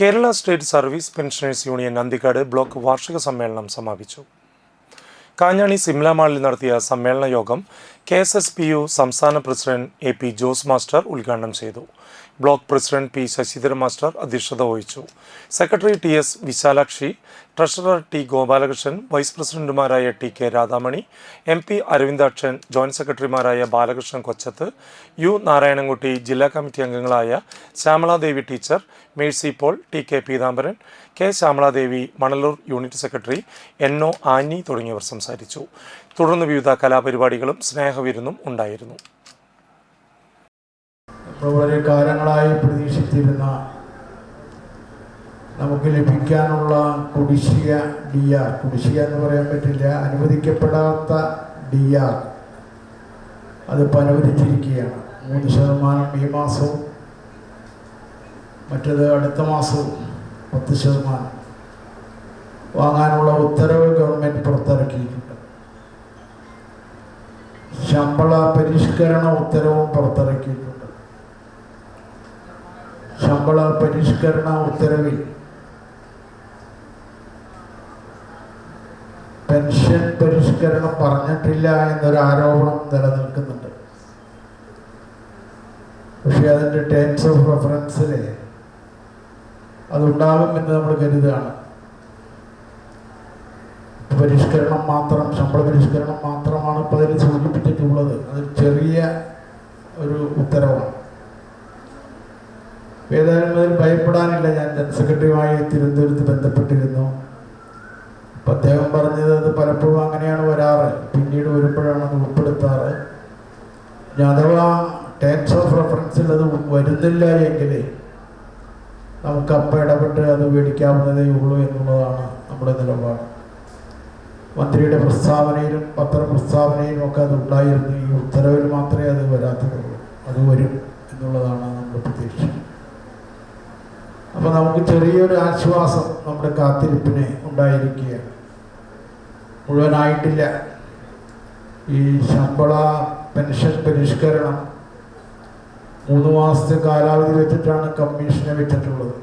Kerala state service pensioners union Anthikad block വാർഷിക സമ്മേളനം സമാപിച്ചു. കാഞ്ഞാണി സിംല മാളിൽ നടത്തിയ സമ്മേളന യോഗം KSSPU സംസ്ഥാന പ്രസിഡന്റ് AP ജോസ് മാസ്റ്റർ ഉദ്ഘാടനം ചെയ്തു. Block president P Sasidharan master അധ്യക്ഷത വഹിച്ചു. Secretary TS Visalakshi, treasurer T Gopalakrishnan, vice പ്രസിഡന്റുമാരായ TK Radhamani, MP Aravindakshan, joint സെക്രട്ടറിമാരായ ബാലകൃഷ്ണൻ കൊച്ചത്ത്, U നാരായണൻകുട്ടി, ജില്ലാ കമ്മിറ്റി അംഗങ്ങളായ Syamaladevi teacher, Mercy Paul, TK Peethambaran, K Syamaladevi, Manalur unit secretary NO Annie തുടങ്ങിയവർ സംസാരിച്ചു. തുടർന്ന് വിവിധ കലാപരിപാടികളും സ്നേഹവിരുന്നും ഉണ്ടായിരുന്നു. വളരെ കാലങ്ങളായി പ്രതീക്ഷിച്ചിരുന്ന നമുക്ക് ലഭിക്കാനുള്ള കുടിശ്ശിക എന്ന് പറയാൻ പറ്റില്ല, അനുവദിക്കപ്പെടാത്ത DR അതിപ്പോൾ അനുവദിച്ചിരിക്കുകയാണ്. 3% ഈ മാസവും മറ്റത് അടുത്ത മാസവും 10% വാങ്ങാനുള്ള ഉത്തരവ് ഗവൺമെൻറ് പുറത്തിറക്കിയിട്ടുണ്ട്. ശമ്പള പരിഷ്കരണ ഉത്തരവും പുറത്തിറക്കിയിട്ടുണ്ട്. ശമ്പള പരിഷ്കരണ ഉത്തരവിൽ പെൻഷൻ പരിഷ്കരണം പറഞ്ഞിട്ടില്ല എന്നൊരു ആരോപണം നിലനിൽക്കുന്നുണ്ട്. പക്ഷെ അതിൻ്റെ ടേംസ് ഓഫ് റെഫറൻസിൽ അതുണ്ടാകുമെന്ന് നമ്മൾ കരുതുകയാണ്. പരിഷ്കരണം മാത്രം, ശമ്പള പരിഷ്കരണം മാത്രമാണ് ഇപ്പോൾ അതിൽ സൂചിപ്പിച്ചിട്ടുള്ളത്. അത് ചെറിയ ഒരു ഉത്തരവാണ്. ഏതായാലും അതിൽ ഭയപ്പെടാനില്ല. ഞാൻ ജനറൽ സെക്രട്ടറിയുമായി തിരുവനന്തപുരത്ത് ബന്ധപ്പെട്ടിരുന്നു. അപ്പം അദ്ദേഹം പറഞ്ഞത് അത് പലപ്പോഴും അങ്ങനെയാണ് വരാറ്, പിന്നീട് വരുമ്പോഴാണ് അത് ഉൾപ്പെടുത്താറ്. അഥവാ ടേംസ് ഓഫ് റെഫറൻസിൽ അത് വരുന്നില്ല എങ്കിൽ നമുക്ക് അപ്പം ഇടപെട്ട് അത് മേടിക്കാവുന്നതേ ഉള്ളൂ എന്നുള്ളതാണ് നമ്മുടെ നിലപാട്. മന്ത്രിയുടെ പ്രസ്താവനയിലും പത്രപ്രസ്താവനയിലും ഒക്കെ അത് ഉണ്ടായിരുന്നു. ഈ ഉത്തരവിൽ മാത്രമേ അത് വരാത്തതുള്ളൂ. അത് വരും എന്നുള്ളതാണ് നമ്മുടെ പ്രതീക്ഷ. അപ്പോൾ നമുക്ക് ചെറിയൊരു ആശ്വാസം നമ്മുടെ കാത്തിരിപ്പിന് ഉണ്ടായിരിക്കുകയാണ്. മുഴുവനായിട്ടില്ല. ഈ ശമ്പള പെൻഷൻ പരിഷ്കരണം 3 മാസത്തെ കാലാവധി വെച്ചിട്ടാണ് കമ്മീഷനെ വെച്ചിട്ടുള്ളത്.